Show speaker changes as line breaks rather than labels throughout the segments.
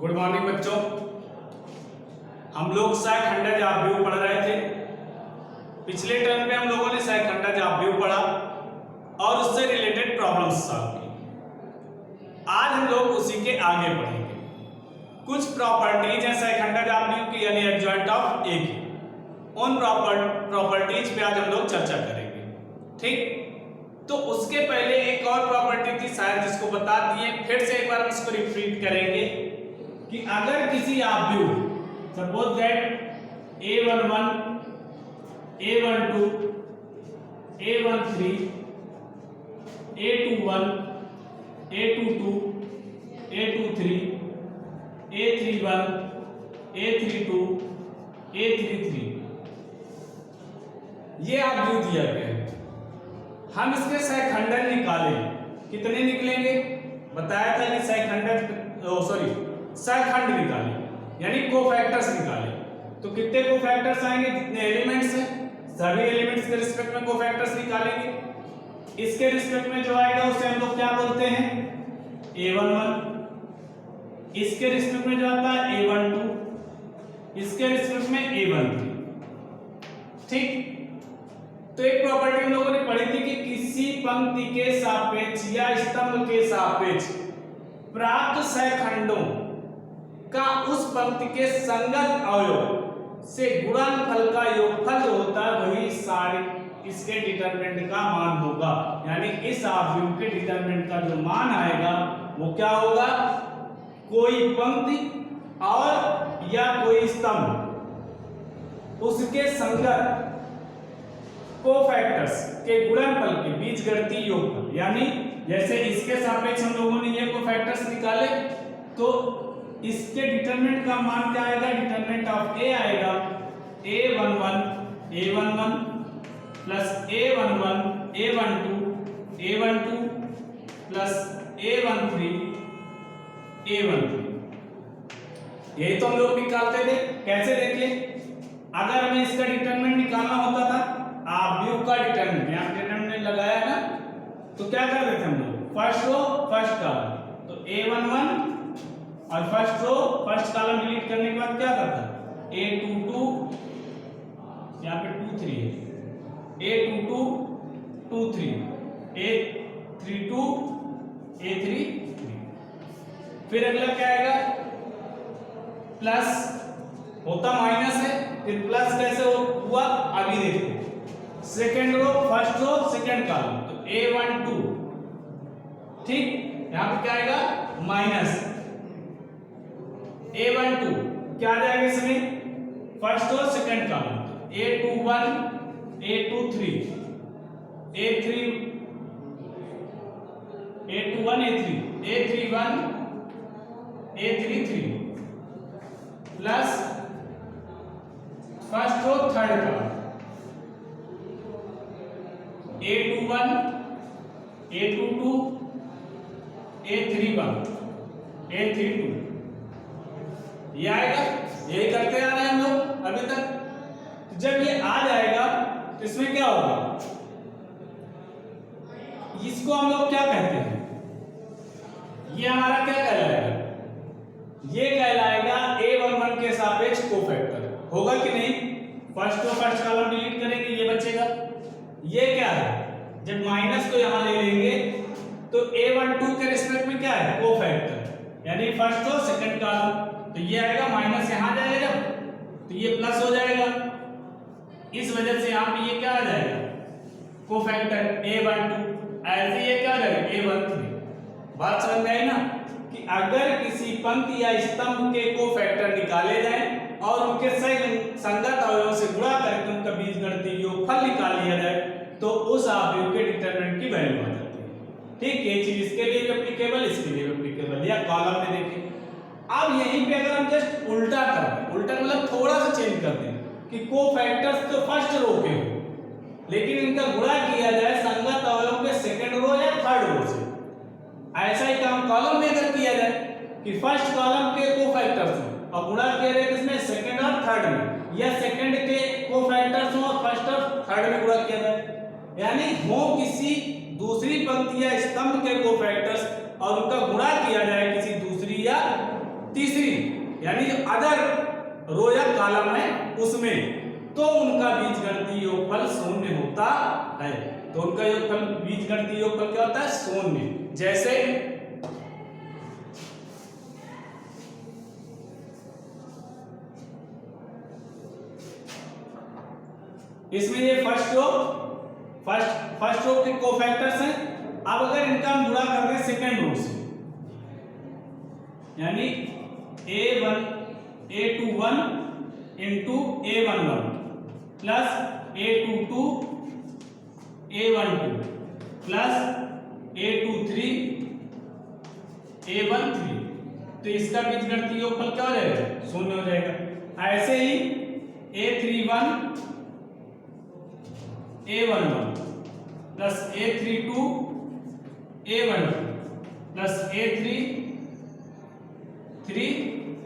Good morning बच्चों। हम लोग सहखंडज अपव्यय पढ़ रहे थे। पिछले टर्म में हम लोगों ने सहखंडज अपव्यय पढ़ा और उससे रिलेटेड प्रॉब्लम्स सॉल्व की। आज हम लोग उसी के आगे पढ़ेंगे। कुछ प्रॉपर्टीज हैं सहखंडज अपव्यय की, यानी एडजॉइंट ऑफ ए की। उन प्रॉपर्टीज पे आज हम लोग चर्चा करेंगे, ठीक। तो उसके पहले एक और प्रॉपर्टी थी शायद, जिसको बता दिए, फिर से एक बार हम इसको रिपीट करेंगे कि अगर किसी अपव्यय, suppose that a11, a12, a13, a21, a22, a23, a31, a32, a33, ये अपव्यय दिया गया है। हम इसके सहखंडज निकालें, कितने निकलेंगे? बताया था कि सहखंड निकालें, यानी कोफैक्टर्स निकालें। तो कितने कोफैक्टर्स आएंगे? जितने एलिमेंट्स हैं सभी एलिमेंट्स के रिस्पेक्ट में कोफैक्टर्स निकालेंगे। इसके रिस्पेक्ट में जो आएगा उसे हम लोग क्या बोलते हैं? a11। इसके रिस्पेक्ट में जो आता है a12, इसके रिस्पेक्ट में a13, ठीक। तो एक प्रॉपर्टी हम लोगों ने पढ़ी थी कि किसी पंक्ति के सापेक्ष या स्तंभ के सापेक्ष प्राप्त सहखंडों का उस पंक्ति के संगत अवयव से गुणनफल का योगफल जो होता है वही सारे इसके डिटरमिनेंट का मान होगा। यानी इस अपव्यय के डिटरमिनेंट का जो मान आएगा वो क्या होगा? कोई पंक्ति और या कोई स्तंभ उसके संगत कोफैक्टर्स के गुणनफल के बीजगणितीय योगफल, यानी जैसे इसके सापेक्ष हम लोगों ने ये कोफैक्टर्स निकाले, तो इसके डिटरमिनेंट का मान क्या आएगा? डिटरमिनेंट ऑफ ए आएगा a11 plus a11 a12 plus a13 ये तो हम लोग निकालते थे। कैसे? देखिए, अगर हमें इसका डिटरमिनेंट निकालना होता था, अपव्यय का डिटरमिनेंट, यहाँ डिटरमिनेंट लगाया ना, तो क्या कर रहे थे हम लोग? फर्स्ट रो फर्स्ट कॉलम, तो a11 और first row first column delete करने के बाद क्या करता? a22, यहाँ पे 23 है, a22 23, a32 a33, फिर अगला क्या आएगा? प्लस होता माइनस है, फिर प्लस कैसे हुआ अभी देखो। Second row first row second column, तो a12, ठीक। यहां पे क्या आएगा? माइनस a12 क्या आ जाएगा इसमें? फर्स्ट रो सेकेंड कॉलम, तो a21 a23 a31 a33 plus first row third column a21 a22 a31 a32, ये आएगा। यही करते आ रहे हैं हम लोग अभी तक। जब ये आ जाएगा तो इसमें क्या होगा? इसको हम लोग क्या कहते हैं? ये हमारा क्या कहलाएगा? ये कहलाएगा a11 के सापेक्ष कोफैक्टर, होगा कि नहीं? First row first column delete करेंगे, ये बचेगा। ये क्या है? जब माइनस को यहां ले लेंगे तो a12 के रिस्पेक्ट में क्या है? कोफैक्टर, यानी फर्स्ट रो सेकंड कॉलम, तो ये आएगा माइनस, यहां जाएगा तो ये प्लस हो जाएगा। इस वजह से यहां पे ये क्या आ जाएगा? Cofactor a12। ऐसे ये क्या रहेगा? a13। बात समझ में आई ना कि अगर किसी पंक्ति या स्तंभ के कोफैक्टर निकाले जाएं और उनके संगत अवयवों से गुणा करके उनका बीजगणितीय योगफल निकाल लिया जाए तो उस अपव्यय के डिटरमिनेंट की वैल्यू आ जाती है, ठीक। ये चीज इसके लिए भी एप्लीकेबल, इसके लिए भी एप्लीकेबल। या कॉलम में देखिए, अब यहीं पे अगर हम जस्ट उल्टा कर दें, उल्टा मतलब थोड़ा सा चेंज कर दें कि कोफैक्टर्स तो फर्स्ट रो के हो, लेकिन इनका गुणा किया जाए संगत अवयवों के सेकंड रो या थर्ड रो से। ऐसा ही काम कॉलम में अगर किया जाए कि फर्स्ट कॉलम के कोफैक्टर्स हो और गुणा किया जाए इसमें सेकंड और थर्ड में, या सेकंड के कोफैक्टर्स हो और फर्स्ट और थर्ड में गुणा किया जाए, यानी हो किसी दूसरी पंक्ति या स्तंभ के कोफैक्टर्स और उनका गुणा किया जाए किसी दूसरी या तीसरी यानी जो अदर रो या कॉलम है उसमें, तो उनका बीजगणितीय योगफल शून्य होता है। तो उनका योगफल बीजगणितीय योगफल क्या होता है? शून्य। जैसे इसमें ये फर्स्ट रो के कोफैक्टर्स हैं। अब अगर इनका हम गुणा कर दें सेकेंड रो से, यानी a21 into a11 plus a22 a12 plus a23 a13, तो इसका बीजगणितीय योगफल क्या हो जाएगा? शून्य हो जाएगा। ऐसे ही a31 a11 plus a32 a12 plus a33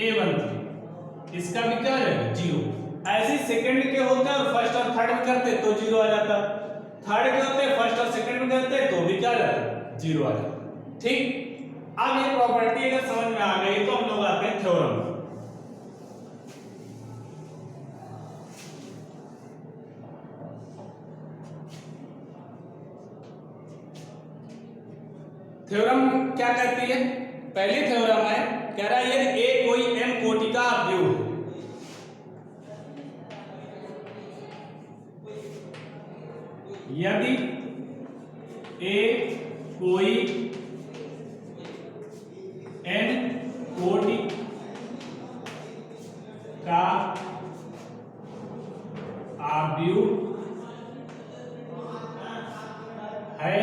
a13, इसका भी क्या रहेगा? 0। ऐसे सेकंड के होते हैं और फर्स्ट और थर्ड में करते तो 0 आ जाता। थर्ड के होते हैं फर्स्ट और सेकंड में करते तो भी क्या रहता? 0 आ जाता। ठीक। अब ये प्रॉपर्टी अगर समझ में आ गई तो हम लोग आते हैं थ्योरम। थ्योरम क्या कहती है? पहली थ्योरम है, कह रहा है यदि ए कोई m कोटि का अवयव है, यदि ए कोई n कोटि का अवयव है,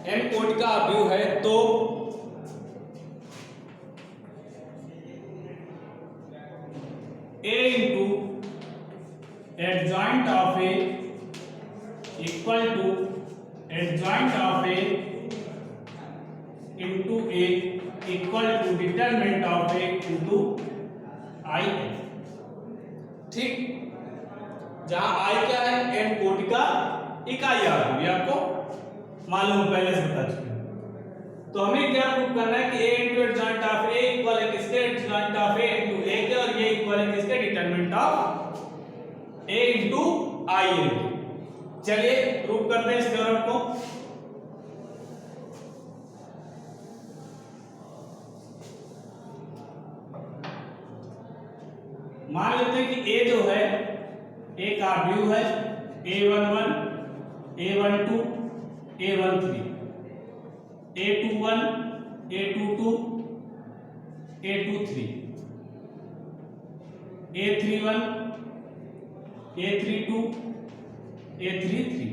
n कोटि का अवयव है, तो a into adjoint of a equal to adjoint of a into a equal to determinant of a into I है। ठीक। जहां I क्या है? n कोटि का इकाई अवयव, ये आपको मालूम पहले से बता चुके हैं। तो हमें क्या प्रूव करना है कि a into adjoint of a equal है किसके? adjoint of a into a के, और ये इक्वल है किसके? Determinant of a into I है। चलिए प्रूव करते हैं इस थ्योरम को। मान लेते हैं कि a जो है एक अवयव है, a11 a12 a13 a21 a22 a23 a31 a32 a33,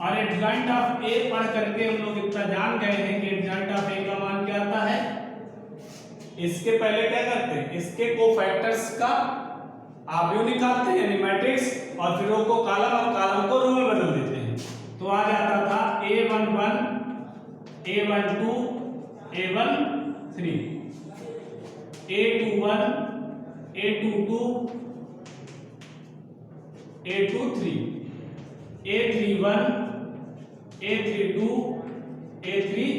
और एडजॉइंट ऑफ ए पढ़ करके हम लोग इतना जान गए हैं कि एडजॉइंट ऑफ ए का मान क्या आता है? इसके पहले क्या करते हैं? इसके कोफैक्टर्स का अवयव निकालते हैं यानी मैट्रिक्स, और फिर रो को कॉलम और कॉलम को रो में बदल देते हैं। तो आ जाता था a11 a12 a13 a21 a22 a23 a31 a32 a33,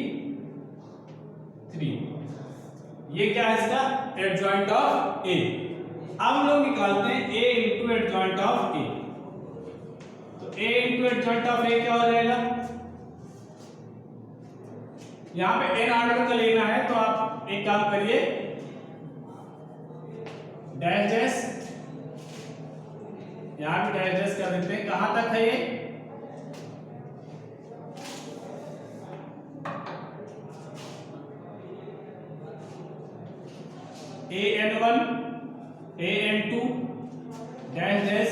ये क्या है इसका? एडजॉइंट ऑफ ए। अब हम लोग निकालते हैं a इंटू एडजॉइंट ऑफ ए। तो a इंटू एडजॉइंट ऑफ ए क्या हो जाएगा? यहां पे n ऑर्डर का लेना है, तो आप एक काम करिए, डैश डैश, यहां पे डैश डैश कर देते हैं। कहां तक है ये? an1 an2 dash dash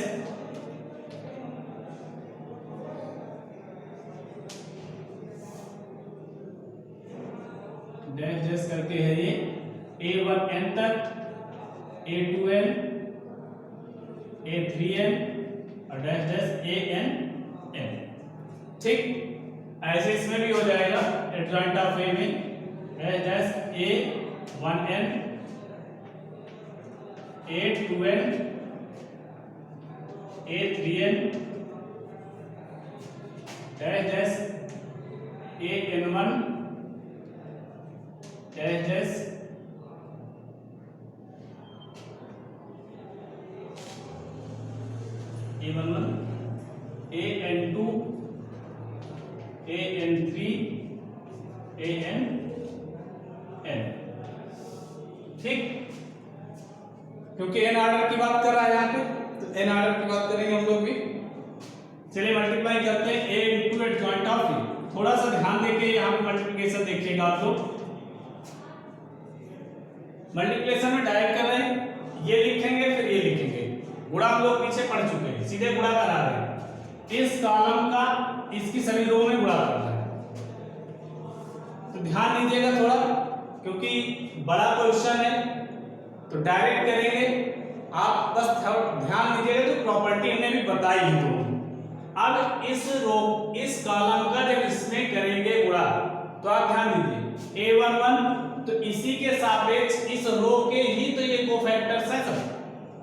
dash dash करके है ये a1n तक, a2n a3n और डैश डैश an। ठीक। ऐसे इसमें भी हो जाएगा एडजॉइंट ऑफ ए में, dash dash a1n a2n a3n dash dash an1 dash dash a11 an2 an3 an ठीक, क्योंकि एन ऑर्डर की बात कर रहा है यहाँ पे, तो एन ऑर्डर की बात करेंगे हम लोग भी। चलिए मल्टीप्लाई करते हैं ए इंटू एडजॉइंट ऑफ ए। थोड़ा सा ध्यान देके यहाँ पे मल्टीप्लिकेशन देखिएगा आप लोग। मल्टीप्लिकेशन में डायरेक्ट कर रहे हैं, ये लिखेंगे फिर ये लिखेंगे। गुणा हम लोग पीछे पढ़ चुके हैं, सीधे गुणा करा रहे हैं। इस कॉलम का इसकी सभी रो में गुणा करना है, तो ध्यान दीजिएगा थोड़ा, क्योंकि बड़ा क्वेश्चन है तो डायरेक्ट करेंगे। आप बस ध्यान दीजिएगा, तो प्रॉपर्टी हमने भी बताई है। तो अब इस कॉलम का जब इसमें करेंगे गुणा, तो आप ध्यान दीजिए a11, तो इसी के सापेक्ष इस रो के ही तो ये कोफैक्टर्स हैं सब।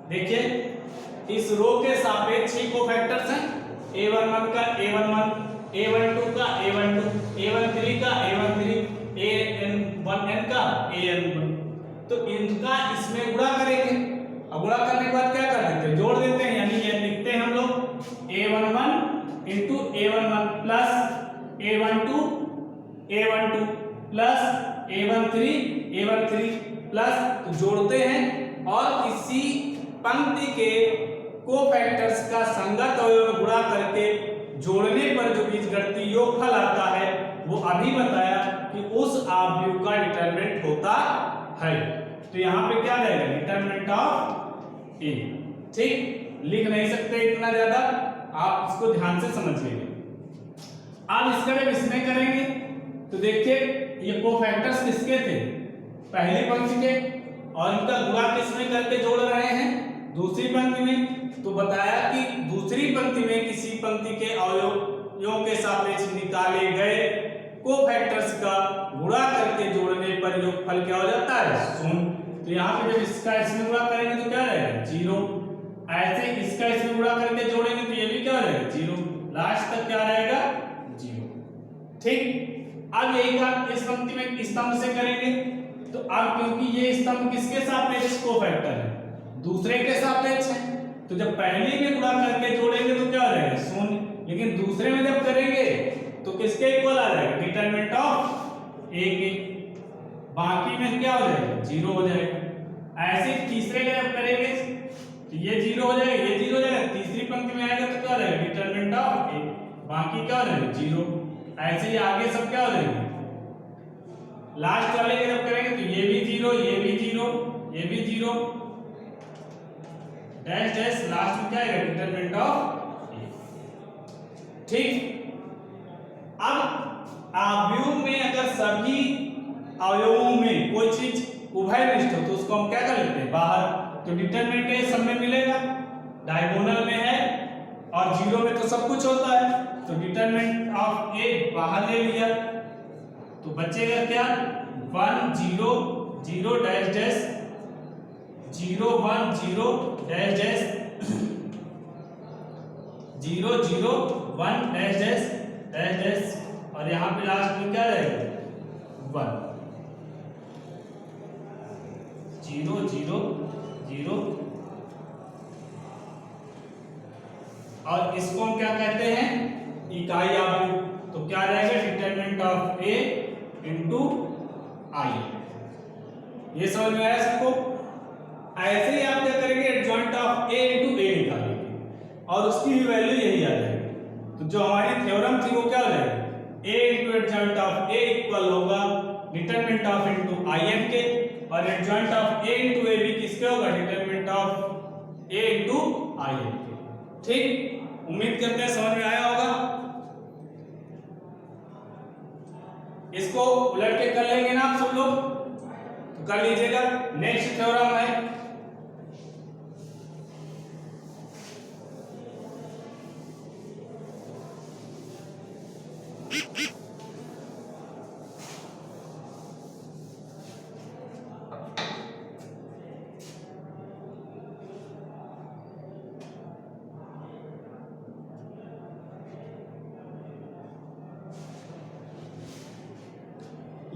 देखिए इस रो के सापेक्ष ही कोफैक्टर्स हैं। a11 का a11, a12 का a12, a13 का a13, an1n का an1, तो इनका इसमें गुणा करेंगे। अब गुणा करने के बाद क्या कर देते हैं, जोड़ देते हैं, यानी ये लिखते हैं हम लोग a11 into a11 plus a12 a12 plus a13 plus, तो जोड़ते हैं और इसी पंक्ति के कोफैक्टर्स का संगत अवयव में गुणा करके जोड़ने पर जो बीजगणितीय योगफल आता है वो अभी बताया कि उस आव्यूह का डिटरमिनेंट होता है। तो यहाँ पे क्या रहेगा, डिटरमिनेंट ऑफ ए। ठीक, लिख नहीं सकते इतना ज्यादा, आप इसको ध्यान से समझ लीजिए। अब इसका जब इसमें करेंगे तो देखिए ये कोफैक्टर्स किसके थे, पहली पंक्ति के, और इनका गुणा किसमें करके जोड़ रहे हैं, दूसरी पंक्ति में। तो बताया कि दूसरी पंक्ति में किसी पंक्ति के अवयवों के सापेक्ष निकाले गए कोफैक्टर्स का गुणा करके जोड़ने पर योगफल क्या हो जाता है, शून्य। तो यहाँ पे जब इसका इसमें गुणा करेंगे तो क्या रहेगा, 0। ऐसे इसका इसमें गुणा करके जोड़ेंगे तो ये भी क्या हो जाएगा, 0। लास्ट तक क्या रहेगा, 0। ठीक, अब यही काम इस पंक्ति में स्तंभ से करेंगे। तो अब क्योंकि ये स्तंभ किसके सापेक्ष कोफैक्टर है, दूसरे के सापेक्ष है, तो जब पहले में गुणा करके जोड़ेंगे तो क्या हो जाएगा, शून्य। लेकिन दूसरे में जब करेंगे तो किसके इक्वल आ जाएगा, डिटरमिनेंट ऑफ ए के, बाकी में क्या हो जाएगा, 0 हो जाएगा। ऐसे तीसरे का जब करेंगे तो ये 0 हो जाएगा, ये 0 हो जाएगा, तीसरी पंक्ति में आएगा तो क्या हो जाएगा, डिटरमिनेंट ऑफ ए, बाकी क्या हो जाएगा, 0। ऐसे ही आगे सब क्या हो जाएगा, लास्ट वाले के जब करेंगे तो ये भी 0, ये भी 0, ये भी 0, डैश डैश, लास्ट में क्या आएगा, डिटरमिनेंट ऑफ ए। ठीक, अब आव्यूह में अगर सभी अवयवों में कोई चीज उभयनिष्ठ हो तो उसको हम क्या कर लेते हैं, बाहर। तो डिटरमिनेंट ए सब में मिलेगा, डायगोनल में है और 0 में तो सब कुछ होता है, तो डिटरमिनेंट ऑफ ए बाहर ले लिया, तो बचेगा क्या, 1 0 0 dash dash 0 1 0 dash dash 0 0 1 dash dash dash dash, और यहाँ पे लास्ट में क्या रहेगा, 1 0 0 0, और इसको हम क्या कहते हैं, इकाई आव्यूह। तो क्या रहेगा, डिटरमिनेंट ऑफ ए इंटू आई। ये समझ में आया सबको। ऐसे ही आप क्या करेंगे, एडजॉइंट ऑफ ए इंटू ए निकालेंगे और उसकी भी वैल्यू यही आ जाएगी। तो जो हमारी थ्योरम थी वो क्या हो जाएगी, A into adjoint of A equal होगा determinant of into I n के, और adjoint of A into A भी किसके होगा, determinant of A into I n के। ठीक, उम्मीद करते हैं समझ में आया होगा। इसको उलट के कर लेंगे ना आप सब लोग, तो कर लीजिएगा। नेक्स्ट थ्योरम है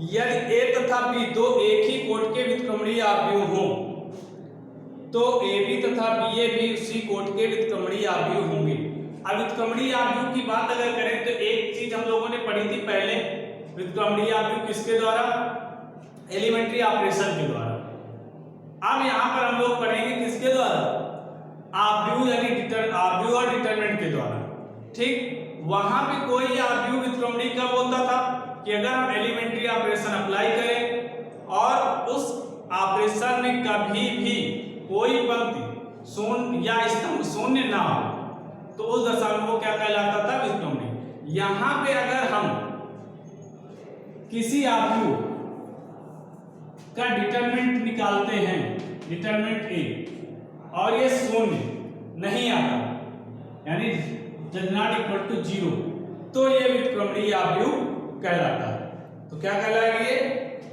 यदि ए तथा बी दो एक ही कोट के व्युत्क्रमणीय अवयव हो तो ए बी तथा बी ए भी उसी कोट के व्युत्क्रमणीय अवयव होंगे। अब व्युत्क्रमणीय अवयव की बात अगर करें तो एक चीज हम लोगों ने पढ़ी थी पहले, व्युत्क्रमणीय अवयव किसके द्वारा? एलिमेंट्री ऑपरेशन के द्वारा। अब यहाँ पर हम लोग पढ़ेंगे किसके द्वारा? अवयव यानी अवयव और डिटरमिनेंट के द्वारा। ठीक, वहां पे कोई अवयव व्युत्क्रमणीय कब होता था कि अगर हम एलिमेंट्री ऑपरेशन अप्लाई करें और उस ऑपरेशन में कभी भी कोई पंक्ति शून्य या स्तंभ शून्य ना हो तो उस दशा में वो क्या कहलाता था? व्युत्क्रमणीय। यहां पे अगर हम किसी अवयव का डिटरमिनेंट निकालते हैं, डिटरमिनेंट ए, और ये शून्य नहीं आता यानी डज नॉट इक्वल टू 0, तो ये व्युत्क्रमणीय अवयव कहलाता है। तो क्या कहलाएगा ये?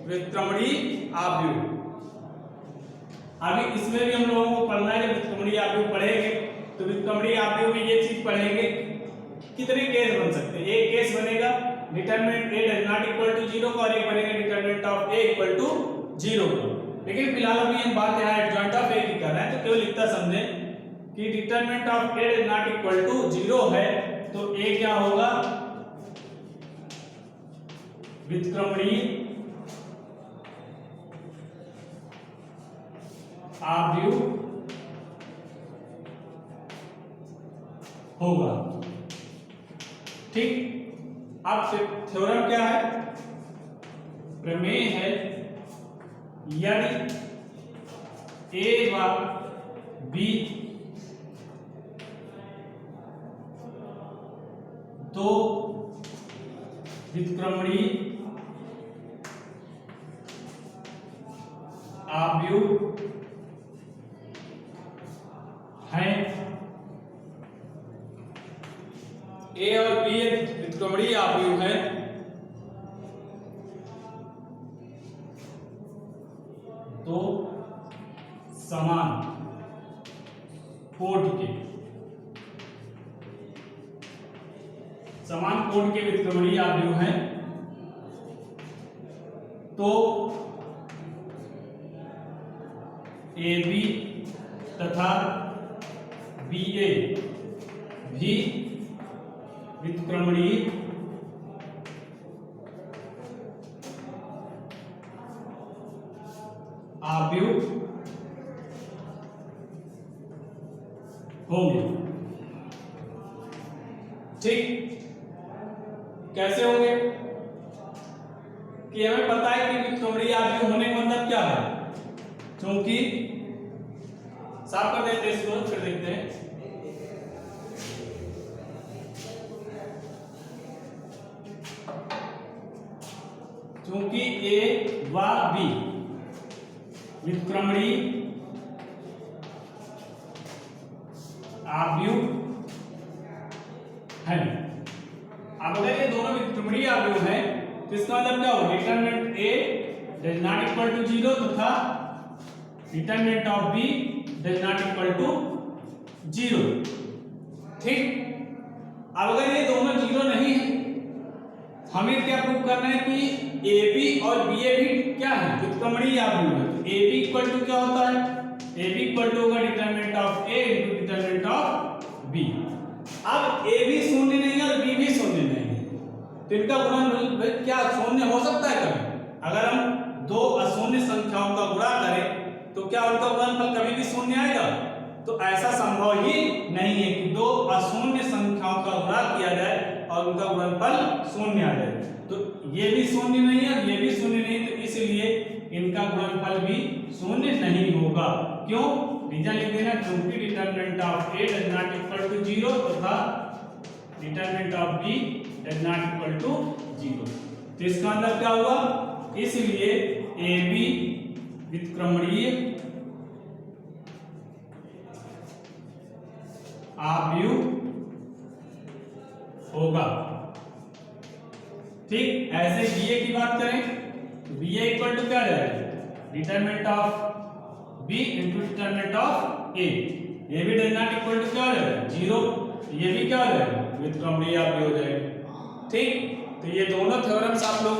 व्युत्क्रमणीय अवयव। अभी इसमें भी हम लोगों को पढ़ना है, जब व्युत्क्रमणीय अवयव पढ़ेंगे तो व्युत्क्रमणीय अवयव में ये चीज पढ़ेंगे कितने केस बन सकते हैं। एक केस बनेगा determinant A does not equal to 0 का, और एक बनेगा determinant of A equal to 0 का। लेकिन फिलहाल अभी हम बात यहाँ एडजॉइंट ऑफ ए की कर रहे हैं, तो केवल इतना समझें कि determinant of A does not equal to 0 है तो ए क्या होगा? व्युत्क्रमणीय अवयव होगा। ठीक, अब थ्योरम क्या है? प्रमेय है यदि ए व बी दो व्युत्क्रमणीय अवयव हैं, ए और बी व्युत्क्रमणीय अवयव हैं, तो समान कोट के व्युत्क्रमणीय अवयव हैं, तो ए बी तथा बी ए भी व्युत्क्रमणीय अवयव होंगे। ठीक, कैसे होंगे? कि हमें पता है कि व्युत्क्रमणीय अवयव होने का मतलब क्या है, क्योंकि साफ कर देते हैं इसको, फिर देखते हैं। क्योंकि ए व बी व्युत्क्रमणीय अवयव है। अब अगर ये दोनों व्युत्क्रमणीय अवयव हैं तो इसका मतलब क्या होगा? Determinant A does not equal to 0 तथा determinant of B does not equal to 0। ठीक, अब अगर ये दोनों 0 नहीं है, हमें क्या प्रूव करना है कि ए बी और बी ए भी क्या है? व्युत्क्रमणीय अवयव है। तो ए बी इक्वल टू क्या होता है? ए बी इक्वल टू होगा determinant of A into determinant of B. अब ए भी शून्य नहीं है और बी भी शून्य नहीं है, तो इनका गुणनफल क्या शून्य हो सकता है कभी? अगर हम दो अशून्य संख्याओं का गुणा करें तो क्या उनका गुणनफल कभी भी शून्य आएगा? तो ऐसा संभव ही नहीं है कि दो अशून्य संख्याओं का गुणा किया जाए और उनका गुणनफल शून्य आ जाए। तो ये भी शून्य नहीं है और ये भी शून्य नहीं, तो इसलिए इनका गुणनफल भी शून्य नहीं होगा। क्यों? रीजन लिख देना, क्योंकि determinant of A does not equal to 0 तथा determinant of B does not equal to 0। तो इसका मतलब क्या हुआ? इसलिए ए बी व्युत्क्रमणीय अवयव होगा। ठीक, ऐसे बी ए की बात करें तो बी ए इक्वल टू क्या रहेगा? Determinant of B into determinant of A. ये भी डज नॉट इक्वल टू क्या रहेगा? 0। ये भी क्या रहेगा? व्युत्क्रमणीय अवयव हो जाएगा। ठीक, तो ये दोनों थ्योरम्स आप लोग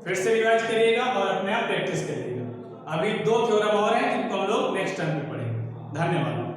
फिर से रिवाइज करिएगा और अपने आप प्रैक्टिस करिएगा। अभी 2 थ्योरम और हैं जिनको हम लोग नेक्स्ट टर्म में पढ़ेंगे। धन्यवाद।